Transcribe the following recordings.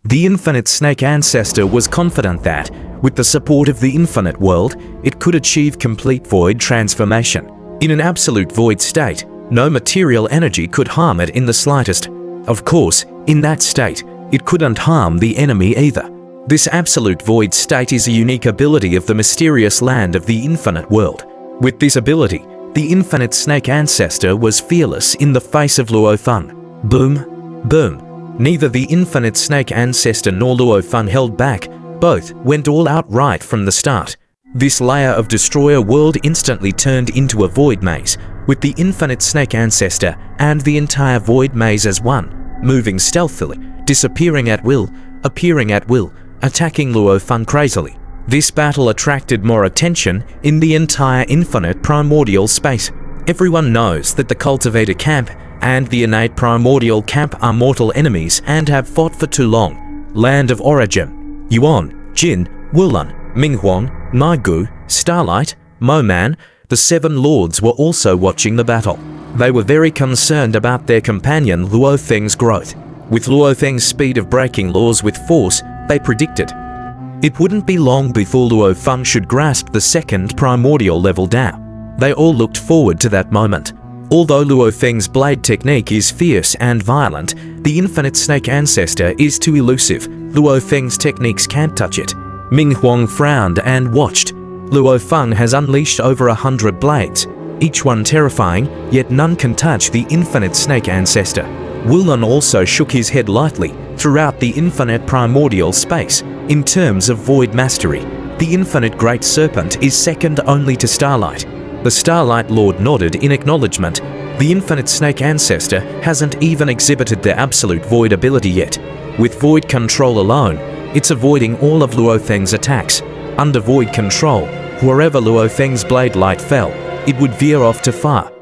The Infinite Snake Ancestor was confident that, with the support of the Infinite World, it could achieve complete void transformation. In an absolute void state, no material energy could harm it in the slightest. Of course, in that state, it couldn't harm the enemy either. This absolute void state is a unique ability of the mysterious land of the Infinite World. With this ability, the Infinite Snake Ancestor was fearless in the face of Luo Feng. Boom, boom. Neither the Infinite Snake Ancestor nor Luo Feng held back. Both went all out right from the start. This layer of Destroyer World instantly turned into a void maze, with the Infinite Snake Ancestor and the entire void maze as one, moving stealthily, disappearing at will, appearing at will, attacking Luo Feng crazily. This battle attracted more attention in the entire infinite primordial space. Everyone knows that the Cultivator Camp and the Innate Primordial Camp are mortal enemies and have fought for too long. Land of Origin, Yuan, Jin, Wulun, Minghuang, Naigu, Starlight, Moman, the Seven Lords were also watching the battle. They were very concerned about their companion Luo Feng's growth. With Luo Feng's speed of breaking laws with force, they predicted it wouldn't be long before Luo Feng should grasp the second primordial level Dao. They all looked forward to that moment. Although Luo Feng's blade technique is fierce and violent, the Infinite Snake Ancestor is too elusive. Luo Feng's techniques can't touch it. Ming Huang frowned and watched. Luo Feng has unleashed over 100 blades, each one terrifying, yet none can touch the Infinite Snake Ancestor. Wulun also shook his head lightly. Throughout the infinite primordial space, in terms of void mastery, the Infinite Great Serpent is second only to Starlight. The Starlight Lord nodded in acknowledgement. The Infinite Snake Ancestor hasn't even exhibited the absolute void ability yet. With void control alone, it's avoiding all of Luo Feng's attacks. Under void control, wherever Luo Feng's blade light fell, it would veer off to far.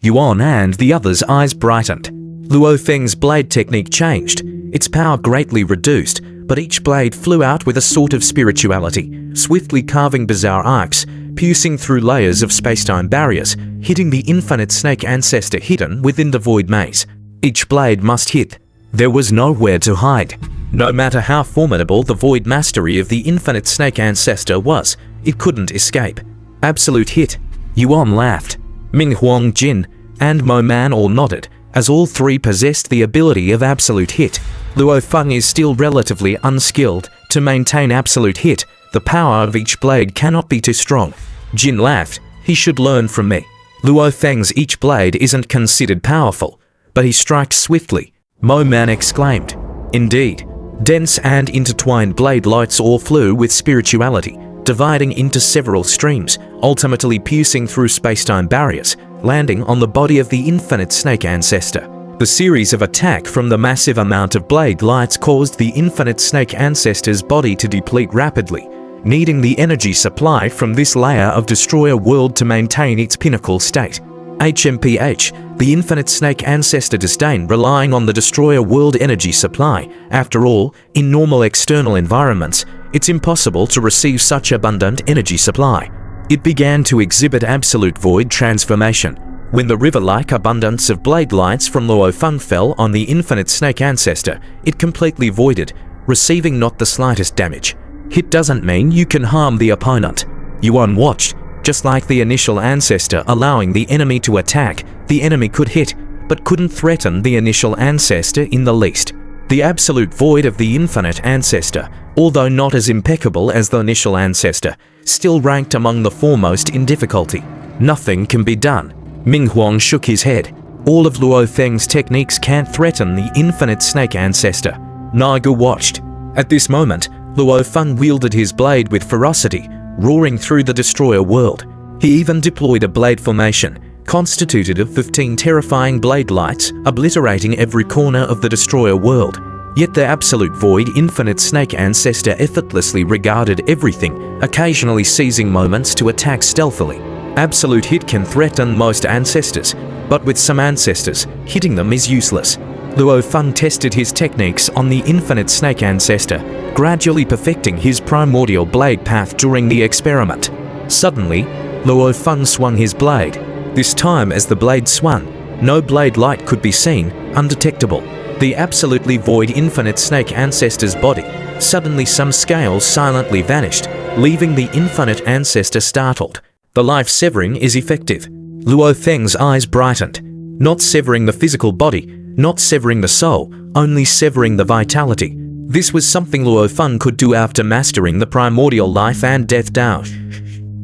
Yuan and the others' eyes brightened. Luo Feng's blade technique changed. Its power greatly reduced, but each blade flew out with a sort of spirituality, swiftly carving bizarre arcs, piercing through layers of space-time barriers, hitting the Infinite Snake Ancestor hidden within the void maze. Each blade must hit. There was nowhere to hide. No matter how formidable the void mastery of the Infinite Snake Ancestor was, it couldn't escape. Absolute hit. Yuan laughed. Ming Huang, Jin, and Mo Man all nodded, as all three possessed the ability of absolute hit. Luo Feng is still relatively unskilled. To maintain absolute hit, the power of each blade cannot be too strong. Jin laughed. He should learn from me. Luo Feng's each blade isn't considered powerful, but he strikes swiftly. Mo Man exclaimed. Indeed. Dense and intertwined blade lights all flew with spirituality, dividing into several streams, ultimately piercing through space-time barriers, landing on the body of the Infinite Snake Ancestor. The series of attack from the massive amount of blade lights caused the Infinite Snake Ancestor's body to deplete rapidly, needing the energy supply from this layer of Destroyer World to maintain its pinnacle state. HMPH, the Infinite Snake Ancestor disdained relying on the Destroyer World energy supply. After all, in normal external environments, it's impossible to receive such abundant energy supply. It began to exhibit absolute void transformation. When the river-like abundance of blade lights from Luo Feng fell on the Infinite Snake Ancestor, it completely voided, receiving not the slightest damage. Hit doesn't mean you can harm the opponent. Yuan watched. Just like the initial ancestor allowing the enemy to attack, the enemy could hit, but couldn't threaten the initial ancestor in the least. The absolute void of the infinite ancestor, although not as impeccable as the initial ancestor, still ranked among the foremost in difficulty. Nothing can be done. Ming Huang shook his head. All of Luo Feng's techniques can't threaten the infinite snake ancestor. Naigu watched. At this moment, Luo Feng wielded his blade with ferocity, roaring through the Destroyer World. He even deployed a blade formation, constituted of 15 terrifying blade lights, obliterating every corner of the Destroyer World. Yet the absolute void infinite snake ancestor effortlessly regarded everything, occasionally seizing moments to attack stealthily. Absolute hit can threaten most ancestors, but with some ancestors, hitting them is useless. Luo Feng tested his techniques on the infinite snake ancestor, gradually perfecting his primordial blade path during the experiment. Suddenly, Luo Feng swung his blade. This time as the blade swung, no blade light could be seen, undetectable. the absolutely void infinite snake ancestor's body, suddenly some scales silently vanished, leaving the infinite ancestor startled. The life severing is effective. Luo Feng's eyes brightened. Not severing the physical body, not severing the soul, only severing the vitality. This was something Luo Feng could do after mastering the primordial life and death Dao.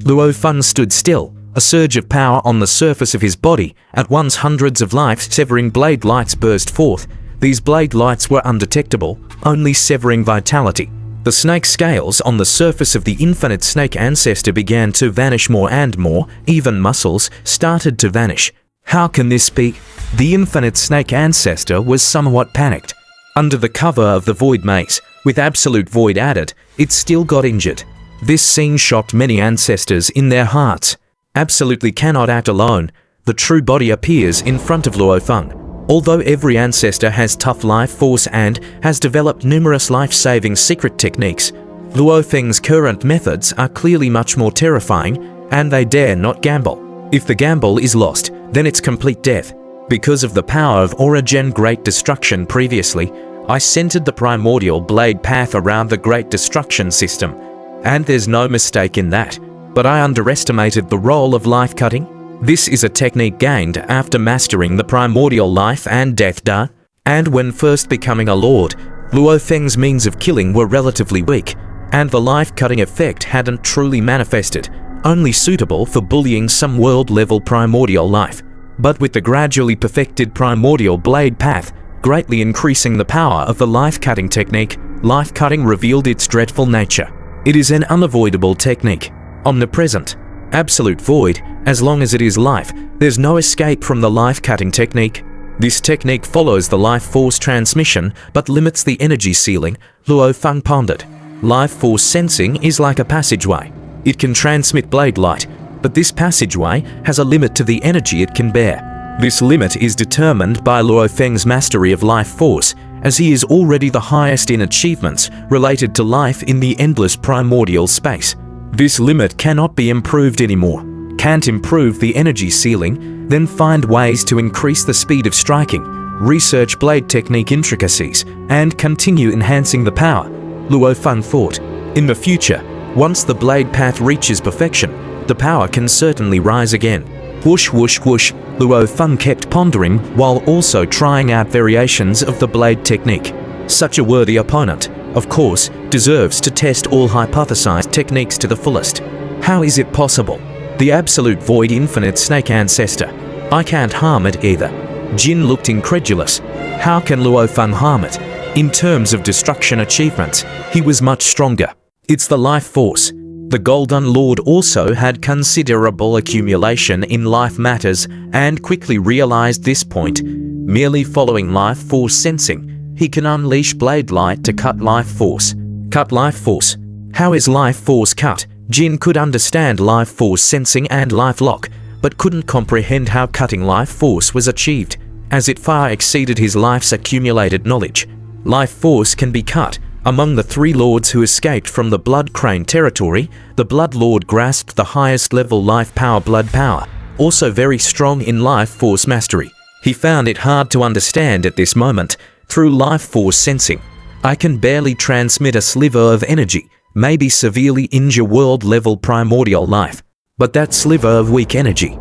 Luo Feng stood still, a surge of power on the surface of his body. At once hundreds of life-severing blade lights burst forth. These blade lights were undetectable, only severing vitality. The snake scales on the surface of the infinite snake ancestor began to vanish more and more, even muscles started to vanish. How can this be? The infinite snake ancestor was somewhat panicked. Under the cover of the void maze, with absolute void added, it still got injured. This scene shocked many ancestors in their hearts. Absolutely cannot act alone. The true body appears in front of Luo Feng. Although every ancestor has tough life force and has developed numerous life-saving secret techniques, Luo Feng's current methods are clearly much more terrifying, and they dare not gamble. If the gamble is lost, then it's complete death. Because of the power of Origin Great Destruction previously, I centered the primordial blade path around the Great Destruction system, and there's no mistake in that. But I underestimated the role of life cutting. This is a technique gained after mastering the primordial life and death Da, and when first becoming a lord, Luo Feng's means of killing were relatively weak, and the life-cutting effect hadn't truly manifested, only suitable for bullying some world-level primordial life. But with the gradually perfected primordial blade path, greatly increasing the power of the life-cutting technique, life-cutting revealed its dreadful nature. It is an unavoidable technique, omnipresent, absolute void. As long as it is life, there's no escape from the life-cutting technique. This technique follows the life force transmission but limits the energy ceiling, Luo Feng pondered. Life force sensing is like a passageway. It can transmit blade light, but this passageway has a limit to the energy it can bear. This limit is determined by Luo Feng's mastery of life force, as he is already the highest in achievements related to life in the endless primordial space. This limit cannot be improved anymore. Can't improve the energy ceiling, then find ways to increase the speed of striking, research blade technique intricacies, and continue enhancing the power, Luo Feng thought. In the future, once the blade path reaches perfection, the power can certainly rise again. Whoosh whoosh whoosh, Luo Feng kept pondering while also trying out variations of the blade technique. Such a worthy opponent, of course, deserves to test all hypothesized techniques to the fullest. How is it possible? The absolute void infinite snake ancestor. I can't harm it either. Jin looked incredulous. How can Luo Feng harm it? In terms of destruction achievements, he was much stronger. It's the life force. The Golden Lord also had considerable accumulation in life matters and quickly realized this point. Merely following life force sensing, he can unleash blade light to cut life force. Cut life force. How is life force cut? Jin could understand life force sensing and life lock, but couldn't comprehend how cutting life force was achieved, as it far exceeded his life's accumulated knowledge. Life force can be cut. Among the three lords who escaped from the Blood Crane territory, the Blood Lord grasped the highest level life power blood power, also very strong in life force mastery. He found it hard to understand at this moment. Through life force sensing, I can barely transmit a sliver of energy, maybe severely injure world-level primordial life. But that sliver of weak energy,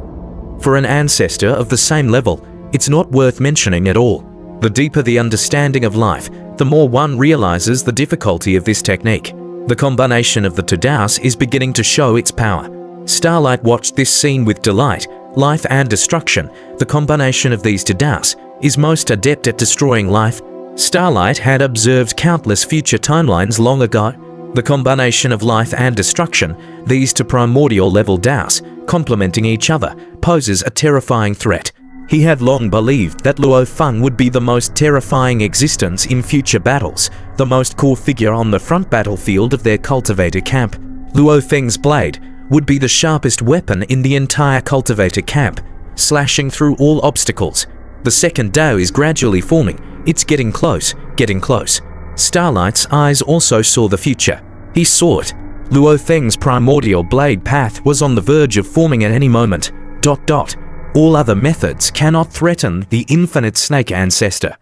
for an ancestor of the same level, it's not worth mentioning at all. The deeper the understanding of life, the more one realizes the difficulty of this technique. The combination of the two Daos is beginning to show its power. Starlight watched this scene with delight. Life and destruction, the combination of these two Daos, is most adept at destroying life. Starlight had observed countless future timelines long ago. The combination of life and destruction, these two primordial level Daos, complementing each other, poses a terrifying threat. He had long believed that Luo Feng would be the most terrifying existence in future battles, the most core figure on the front battlefield of their cultivator camp. Luo Feng's blade would be the sharpest weapon in the entire cultivator camp, slashing through all obstacles. The second Dao is gradually forming. It's getting close, getting close. Starlight's eyes also saw the future. He saw it. Luo Feng's primordial blade path was on the verge of forming at any moment. ... All other methods cannot threaten the infinite snake ancestor.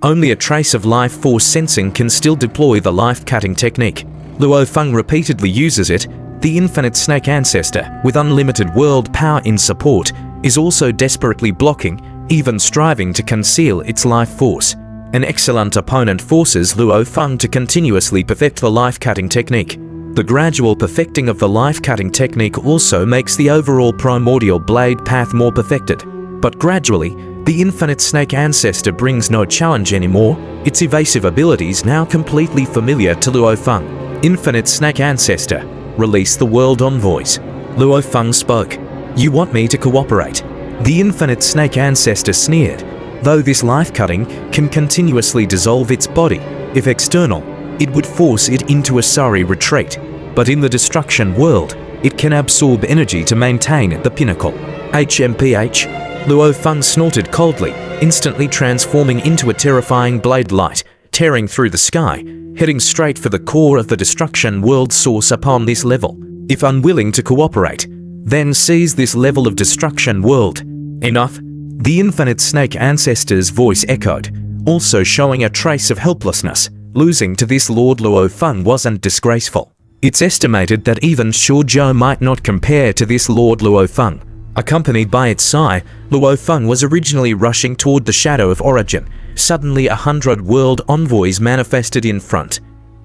Only a trace of life force sensing can still deploy the life-cutting technique. Luo Feng repeatedly uses it. The infinite snake ancestor, with unlimited world power in support, is also desperately blocking, even striving to conceal its life force. An excellent opponent forces Luo Feng to continuously perfect the life-cutting technique. The gradual perfecting of the life-cutting technique also makes the overall primordial blade path more perfected. But gradually, the infinite snake ancestor brings no challenge anymore, its evasive abilities now completely familiar to Luo Feng. Infinite snake ancestor, release the world envoys. Luo Feng spoke. You want me to cooperate? The infinite snake ancestor sneered. Though this life-cutting can continuously dissolve its body, if external, it would force it into a sorry retreat. But in the destruction world, it can absorb energy to maintain the pinnacle. HMPH. Luo Feng snorted coldly, instantly transforming into a terrifying blade light, tearing through the sky, heading straight for the core of the destruction world source upon this level. If unwilling to cooperate, then seize this level of destruction world. Enough. The infinite snake ancestor's voice echoed, also showing a trace of helplessness. Losing to this Lord Luo Feng wasn't disgraceful. It's estimated that even Shuzhou might not compare to this Lord Luo Feng. Accompanied by its Sai, Luo Feng was originally rushing toward the shadow of origin. Suddenly 100 world envoys manifested in front,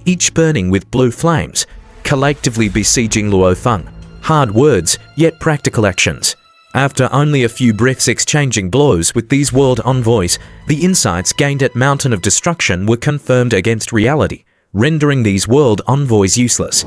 each burning with blue flames, collectively besieging Luo Feng. Hard words, yet practical actions. After only a few breaths exchanging blows with these world envoys, the insights gained at Mountain of Destruction were confirmed against reality, rendering these world envoys useless.